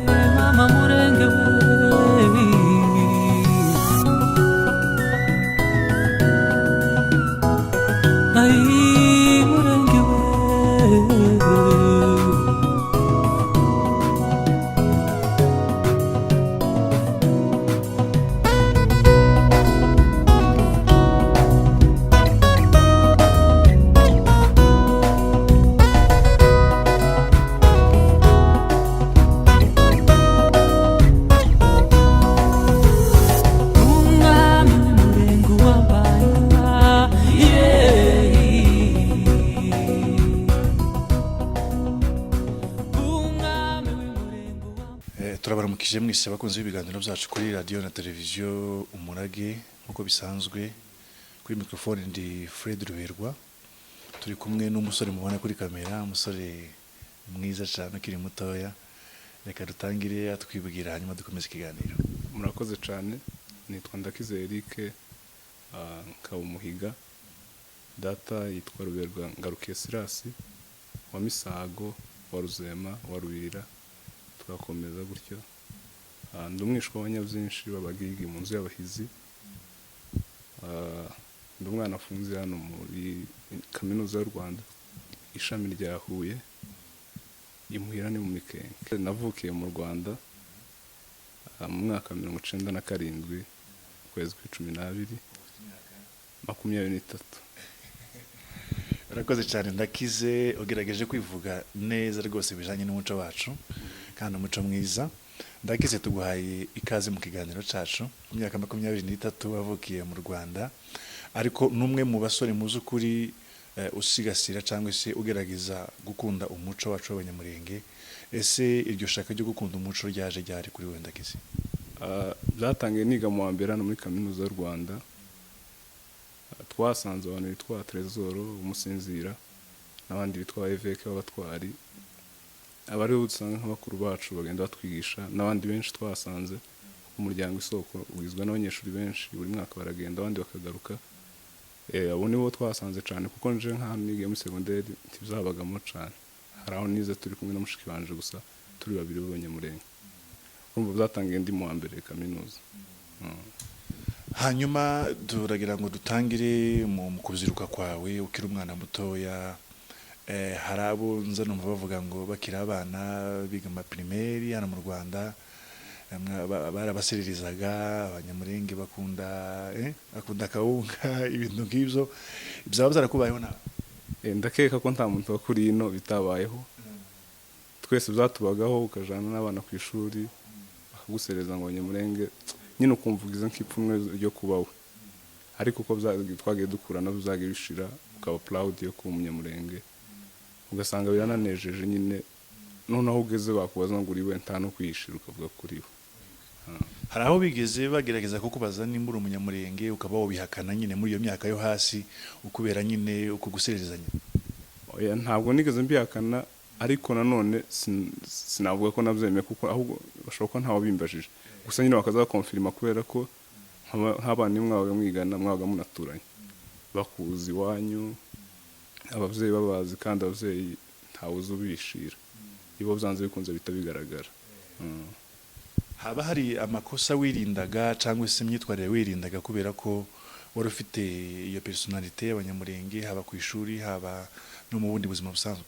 mama murenge ai murenge turabaramukije mwese bakunze ibiganiro byacu kuri radio na televiziyo Umurage nkuko bisanzwe kuri microphone ndi Fred Ruberwa turi kumwe n'umusore mubona kuri kamera umusore mwiza cyane akiri mutoya reka dutangire atwibwira hanyuma dukomeze ikiganiro. Murakoze cyane nitwa Ndakize Eric Kawumuhiga data yitwa Ruberwa Ngarukiye Sirasi wa Misago wa Ruzema wa Rubirira twakomeza gutyo ndumwishwa abanyabyinshi babagigi mu nzu y'abahizi ndumwana afunze hano muri kaminuza y'u Rwanda ishami rya Huye imuhira ni mu Mikenge. Navukiye mu Rwanda mu mwaka 1997 kwezi kwa 12 23. Urakoze cyane Ndakize ugerageje kwivuga neza rwose bijanye n'umuco wacu kandi umuco mwiza. Ndakize tuguhaye ikaze mu kiganiro cacu mu myaka 23 wavukiye mu Rwanda ariko numwe mu basore muzukuri usigasira cyangwa se ugerageza gukunda umuco wacu w'abanyamurenge. Ese iryo shaka ryo gukunda umuco ryaje ryari kuri we Ndakize? Byatangiye niga mu wambere hano muri kaminuza y'u Rwanda twasanze abantu bitwa Trezor umusinzira n'abandi bitwa Eveke b'abatwari abari usanga nk'abakuru bacu bagenda batwigisha n'abandi benshi twasanze umuryango Isooko ugizwe n'abanyeshuri benshi buri mwaka baragenda abandi bakagaruka abo nibo twasanze cyane kuko nje nka niga muri secondaire ntibizabagamo cyane hari aho nize turi kumwe na mushiki wanje gusa turi babiri b'abanyamurenge kumva byatangiye ndi mu wambere kaminuza. Hanyuma turagira ngo dutangire mu kuziruka kwawe ukiri umwana mutoya harabo nza numva bavuga ngo bakira abana biga ma primaire hano mu Rwanda barabasererizaga abanyamurenge bakunda kawunga ibintu nk'ibyo byaba byarakubayeho nawe? Ndakeka ko nta muntu wakuri ino bitabayeho twese byatubagaho ukajana n'abana ku ishuri bakagusereza ngo abanyamurenge nyine ukumvugiza nk'ipfumwe ryo kubaho ariko uko twagiye dukura nabyo zagiye bishira ukaba proud yo kuba umunyamurenge ugasanga birananejeje nyine noneho ugeze bakubaza ngo uri we nta no kwishira ukavuga kuri we. Hari aho bigeze bagerageza kukubaza nimba uri umunyamurenge ukaba wobihakana nyine muri iyo myaka yo hasi ukubera nyine uko gusererezanya? Oya ntabwo nigeze mbihakana ariko nanone sinavuga ko nabyemeye kuko ahubwo bashoboka ntawo bimbajije gusa nyine bakaza konfirma kubera ko nk'abana mwabaga mwigana mwabaga munaturanye bakuzi wanyu abavyeyi babazi kandi abavyeyi ntawuzo bishira ibo byanze bikunze bitabigaragara. Haba hari amakosa wirindaga cyangwa se imyitwarire wirindaga kubera ko wari ufite iyo personality y'abanyamurenge haba ku ishuri haba no mu bundi buzima busanzwe?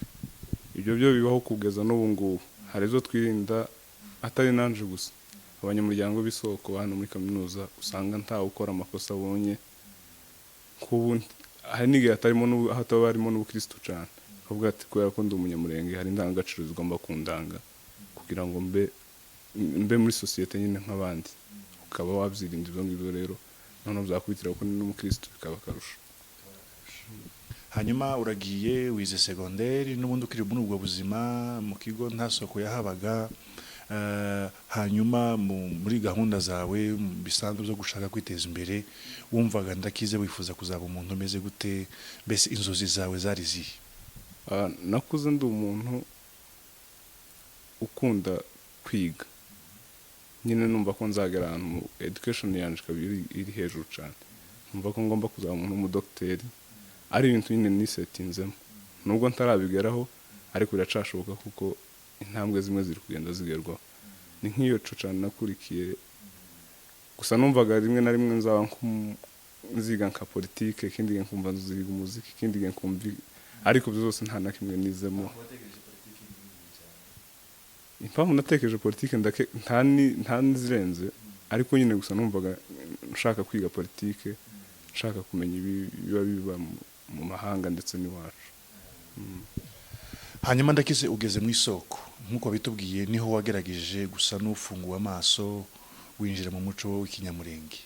Ibyo byo bibaho kugeza n'ubu ngubu hari zo twirinda atari nanje gusa abanyamuryango b'Isooko hano muri kaminuza usanga ntawe ukora amakosa abonye kubu hari n'igihe hataba harimo n'ubukristo cyane akavuga ati kubera ko ndi umunyamurenge hari indangagaciro zigomba kundanga kugira ngo mbe muri societe nyine nk'abandi ukaba wabyirinda ibyo ngibyo rero noneho byakubitira ko n'umukristo bikaba akarusho. Hanyuma uragiye wize secondaire n'ubundi ukiri muri ubwo buzima mu kigo nta soko yahabaga hanyuma muri gahunda zawe bisanzwe byo gushaka kwiteza imbere wumvaga Ndakize wifuza kuzaba umuntu umeze gute mbese inzozi zawe zari zihe? Nakuze ndi umuntu ukunda kwiga nyine numva ko nzagera ahantu education yanje kabiri iri hejuru cyane numva ko ngomba kuzaba umuntu w'umudokiteri ari ibintu nyine nisetinzemo nubwo ntarabigeraho ariko biracashoboka kuko intambwe zimwe ziri kugenda zigerwaho. Ni nk'iyo cyane nakurikiye, gusa numvaga rimwe na rimwe nzaba nziga nka politike, ikindi gihe nkumva nziga umuziki, ikindi gihe nkumva, ariko byose nta na kimwe nizemo. Impamvu natekereje politike nta nizirenze, ariko nyine gusa numvaga nshaka kwiga politike, nshaka kumenya biba mu mahanga ndetse n'iwacu. Hanyuma ndakize ugeze mu Isooko, nkuko bitubwiye niho wagerageje gusa n'ufunguwe amaso winjira mu muco w'ikinyamurenge.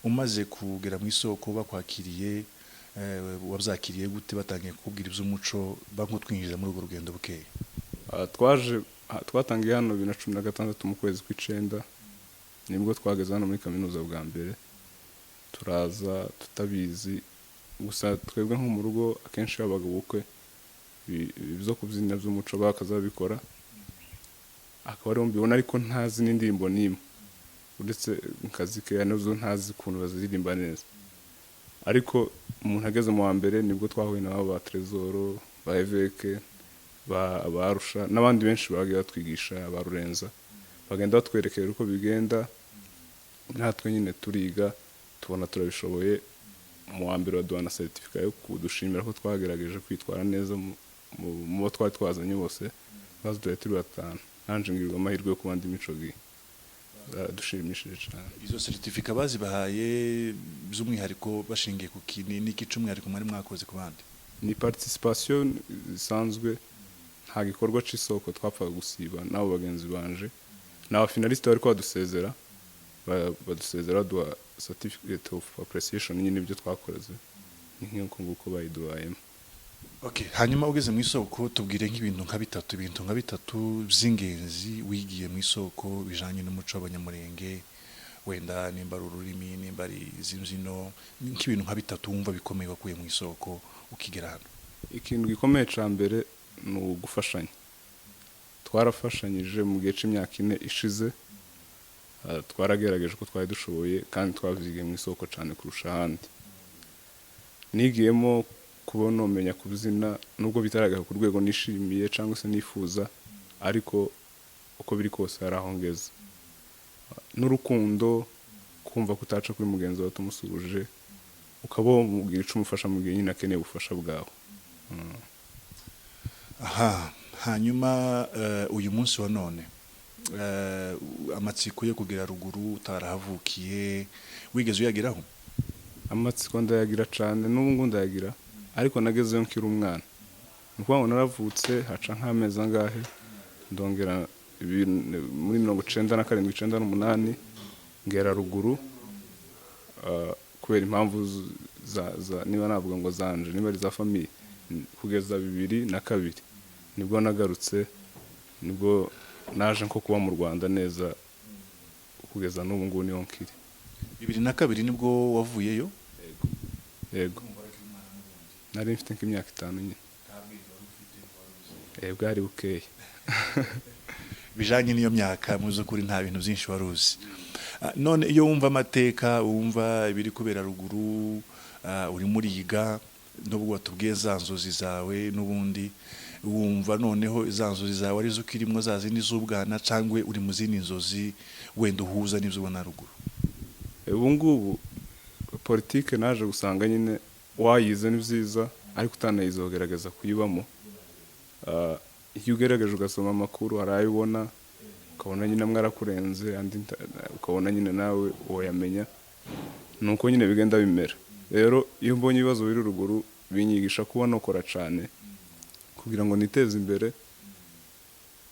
Umaze kugera mu Isooko bakwakiriye, wabyakiriye gute batangiye kukubwira iby'umuco bankutwinjiza muri urwo rugendo bukeye? Twatangiye hano 2016 mu kwezi kw'icenda, nibwo twageze hano muri kaminuza bwa mbere. Turaza tutabizi, gusa twebwe nko mu rugo akenshi habaga ubukwe, ibyo kubyina by'umuco bakazabikora, akaba ariho mbibona, ariko ntazi n'indirimbo n'imwe uretse akazi ke, nazo ntazi ukuntu baziririmba neza. Ariko umuntu ageze mu wa mbere nibwo twahuye nabo ba Trezoro, ba Eveke, ba Arusha n'abandi benshi bagiye batwigisha, ba Rurenza, bagenda batwerekera uko bigenda, natwe nyine turiga tubona turabishoboye. Mu wa mbere baduha na certificate yo kudushimira ko twagerageje kwitwara neza mu bo twari twazanye bose, baduhaye turi batanu. Nanje ngirwa amahirwe yo kuba ndi mico gi dushimishije cyane. Izo certificate bazibahaye by'umwihariko bashingiye ku kini n'iki cy'umwihariko mwari mwakoze ku bandi? Ni participation isanzwe, nta gikorwa cy'Isooko twapfaga gusiba nabo bagenzi banje. N'aba finaliste bari kwadusezera, badusezera duha certificate of appreciation, nyine ibyo twakoze ni nk'uko nguko bayiduhayemo. Okay, hanyuma ugeze mu Isooko tubwire nk'ibintu nka bitatu by'ingenzi wigiye mu Isooko bijanye n'umuco w'abanyamurenge, wenda nimba ari ururimi, nimba ari izimbyino, nk'ibintu nka bitatu wumva bikomeye wakuye mu Isooko ukigera hano. Ikintu gikomeye ca mbere ni ugufashanya. Twarafashanyije mu gihe c'imyaka 4 ishize, twaragerageje ko twari dushoboye kandi twavyigiye mu Isooko cyane kurusha ahandi. Nigiyemo kubona umenya kubyina, nubwo bitaragaho ku rwego nishimiye cyangwa se nifuza, ariko uko biri kose hari aho ngeze. N'urukundo, kumva kutaca kuri mugenzi wawe tumusubuje, ukaba umubwira ico umufasha mu gihe nyine akeneye ubufasha bwawe. Aha, hanyuma uyu munsi wa none amatsiko yo kugera ruguru utarahavukiye wigeze uyageraho? Amatsiko ndayagira cyane, n'ubu ngo ndayagira, ariko nagezeyo nkiri umwana. Nuko naravutse haca nk'amezi angahe, ndongera muri 97 98 ngera ruguru, kubera impamvu niba navuga ngo zanje, niba ari za famille, kugeza 2002 nibwo nagarutse, nibwo naje nko kuba mu Rwanda neza, kugeza n'ubu ngubu niho nkiri. 2002 nibwo wavuyeyo? Yego. Nari mfite nk'imyaka 5 nyine. Bwari bukeye. Bijanye niyo myaka muzo kuri nta bintu byinshi waruzi. None iyo wumva amateka, wumva ibiri kubera ruguru, uri muri yiga, nubwo watubwiye za nzozi zawe n'ubundi, wumva noneho za nzozi zawe ari zo kirimo za zindi z'ubwana, cyangwa uri mu zindi nzozi wenda uhuza n'ibyo ubona ruguru? Ubu ngubu politike naje gusanga nyine wayize ni byiza, ariko utanayize ugerageza kuyibamo. Iyo ugerageje ugasoma amakuru harayibona, ukabona nyine mwarakurenze, ukabona nyine nawe wayamenya, nuko nyine bigenda bimera. Rero iyo mbonye ibibazo biri ruguru binyigisha kuba nokora cyane kugira ngo niteze imbere,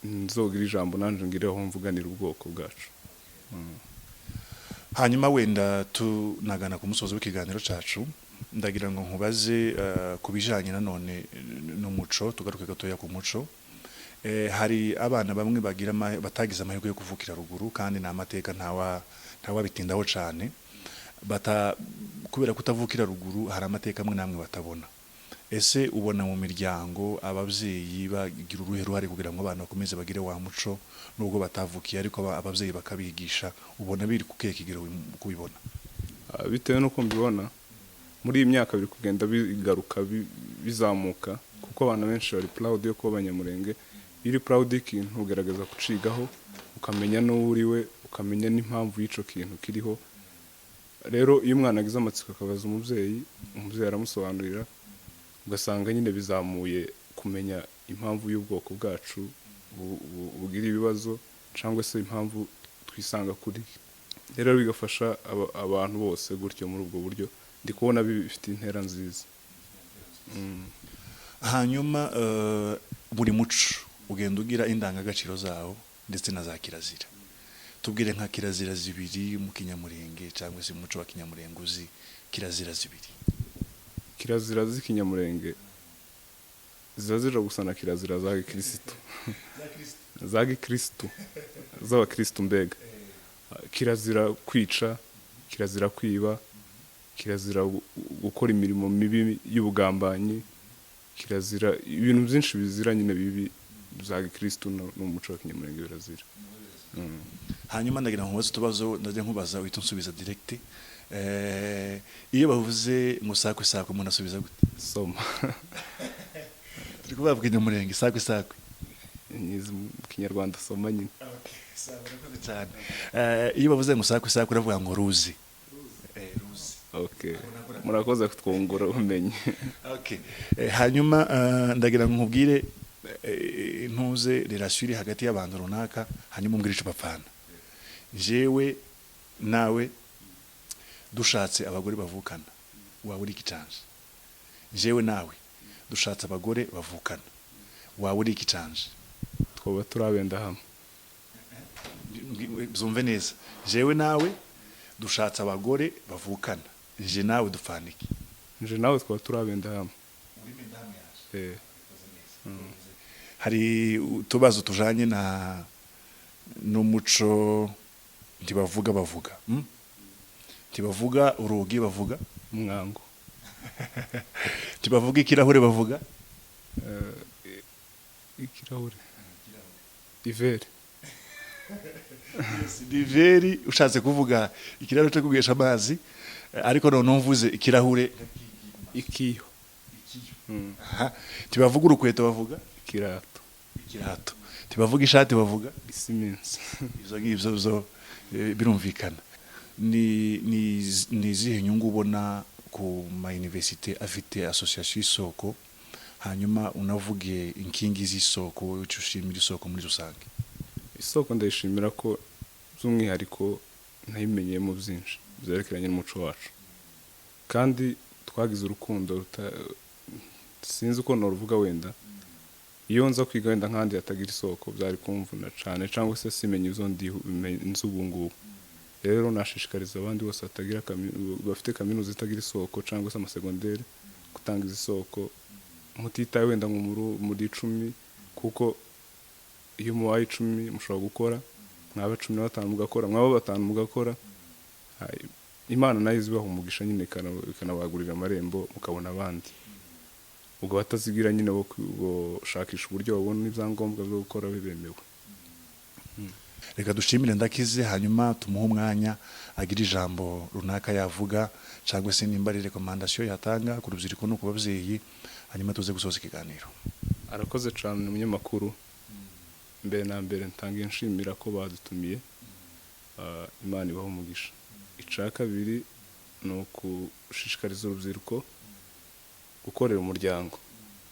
nzogira ijambo nanje ngireho mvuganira ubwoko bwacu. Hanyuma wenda tunagana ku musozo w'ikiganiro cacu, ndagira ngo nkubaze kubijanye nanone n'umuco, tugaruke gatoya ku muco. Hari abana bamwe bagira batagize amahirwe yo kuvukira ruguru, kandi na amateka ntawa bitindaho cyane, kubera kutavukira ruguru hari amateka amwe namwe batabona. Ese ubona mu miryango ababyeyi bagira uruhe ruhare kugira ngo abana bakomeze bagire wa muco nubwo batavukiye, ariko ababyeyi bakabigisha, ubona biri kukekigero kubibona? Bitewe nuko mbibona muri iyi myaka biri kugenda bigaruka bizamuka, kuko kuko abantu benshi bari proud yo kuba abanyamurenge. Iyo uri proud y'ikintu ugerageza kucigaho ukamenya n'uwo uriwe, ukamenya n'impamvu y'ico kintu kiriho. Rero iyo umwana agize amatsiko akabaza umubyeyi aramusobanurira, ugasanga nyine bizamuye kumenya impamvu y'ubwoko bwacu bugira ibibazo cyangwa se impamvu twisanga kuri. Rero bigafasha abantu bose gutyo muri ubwo buryo. Ndi kubona bifite intera nziza. Hanyuma buri muco ugenda ugira indangagaciro zawo ndetse na za kirazira. Tubwire nka kirazira zibiri mu kinyamurenge cyangwa se umuco wa kinyamurenge uzi kirazira zibiri. Kirazira z'ikinyamurenge ziba zija gusa na kirazira za Kristo. Za Kristo. Z'abakristo mbega. Kirazira kwica, kirazira kwiba, kirazira gukora imirimo mibi y'ubugambanyi, kirazira ibintu byinshi bizira nyine bibi za Kristo n'umuco wa kinyamurenge birazira. Hanyuma ndagira ngo nkubaze utubazo, ndaje nkubaza uhita unsubiza direct. Iyo bavuze ngo sakwe sakwe umuntu asubiza gute? Soma. Turi kubavuga kinyamurenge sakwe sakwe. Nyizi mu Kinyarwanda soma nyine. Murakoze cyane. Iyo bavuze ngo sakwe sakwe uravuga ngo ruzi. Ruzi. Okay. Murakoze kutwungura umenye. Okay. Hanyuma ndagira ngo nkubwire ntuze relation iri hagati y'abantu runaka, hanyuma umbwire ico bapfana. Jewe nawe dushatse abagore bavukana, wawe uri ikicanje. Jewe nawe dushatse abagore bavukana, wawe uri ikicanje. Twoba turabenda hamwe. Zumve neza. Jewe nawe dushatse abagore bavukana, je nawe dupfaniki. Je nawe twoba turabenda hamwe. Hari utubazo tujanye n'umuco ntibavuga bavuga. Ntibavuga urugi bavuga umwango. Ntibavuga ikirahure bavuga ikirahure. Iveri. Iveri ushatse kuvuga ikirahure cyo kugesha amazi, ariko none mvuze ikirahure ikiyo. Ntibavuga urukweto bavuga ikirato. Ikirato. Ntibavuga ishati bavuga isiminsi. Izo ngibyo birumvikana. Ni zihe nyungu ubona ku ma university afite association Isooko, hanyuma unavuge inkingi z'Isooko ucushimira Isooko muri rusange? Isooko ndayishimira ko by'umwihariko nayimenyemo byinshi byerekeranye n'umuco wacu, kandi twagize urukundo sinzi uko noruvuga wenda. Iyo nza kwiga wenda nkandi atagira Isooko byari kumvuna cyane, cyangwa se simenye izo nzi ubu ngubu. Rero nashishikariza abandi bose bafite kaminuza itagira Isooko cyangwa se amasegonderi gutanga Isooko, mutitaye wenda muri 10, kuko iyo mubaye 10 mushobora gukora, mwaba 15 mugakora, mwaba 5 mugakora. Imana nayo izibaho umugisha nyine ikanabagurira amarembo mukabona abandi. Ubwo batazigira nyine bo shakisha uburyo babona ibyangombwa byo gukora bibemewe. Reka dushimire Ndakize, hanyuma tumuha umwanya agira ijambo runaka yavuga, cyangwa se nimba ari recommandation yatanga ku rubyiruko no ku babyeyi, hanyuma tuze gusoza ikiganiro. Arakoze cyane umunyamakuru. Mbere na mbere ntangiye nshimira ko badutumiye. Imana ibaho umugisha. Ica kabiri ni ukushishikariza urubyiruko gukorera umuryango.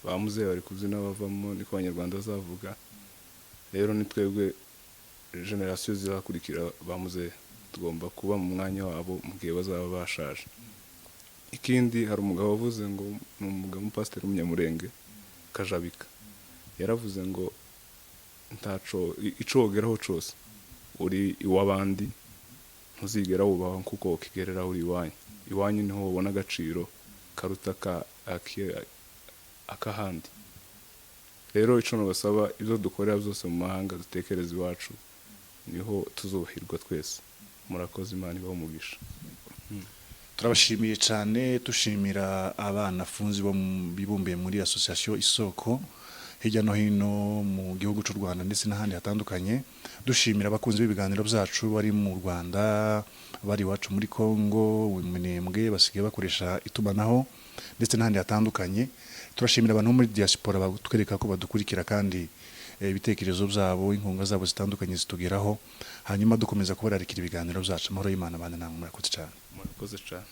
Bamuzehe bari kubyina bavamo, niko Abanyarwanda bazavuga. Rero ni twebwe generation zizakurikira bamuzehe, tugomba kuba mu mwanya wabo mu gihe bazaba bashaje. Ikindi hari umugabo wavuze ngo ni umugabo umupasiteri w'umunyamurenge Kajabika, yaravuze ngo ntaco icogeraho cose uri iw'abandi ntuzigera wubaha kuko ukigerera uri iwanyu. Iwanyu niho ubona agaciro karuta akahandi. Rero ico nabasaba, ibyo dukorera byose mu mahanga dutekereza iwacu, niho tuzohirwa twese. Murakoze, Imana ibaho umugisha. Turabashimiye cyane, tushimira abana funzi bo bibumbiye muri association Isooko hirya no hino mu gihugu cy'u Rwanda ndetse n'ahandi hatandukanye. Dushimira abakunzi b'ibiganiro byacu bari mu Rwanda, bari iwacu muri Kongo, Minembwe, basigaye bakoresha itumanaho ndetse n'ahandi hatandukanye. turashimira abantu bo muri diaspora batwereka ko badukurikira kandi ibitekerezo byabo inkunga zabo zitandukanye zitugeraho hanyuma dukomeza kubararikira ibiganiro byacu amahoro y'Imana abana namwe murakoze cyane. murakoze cyane.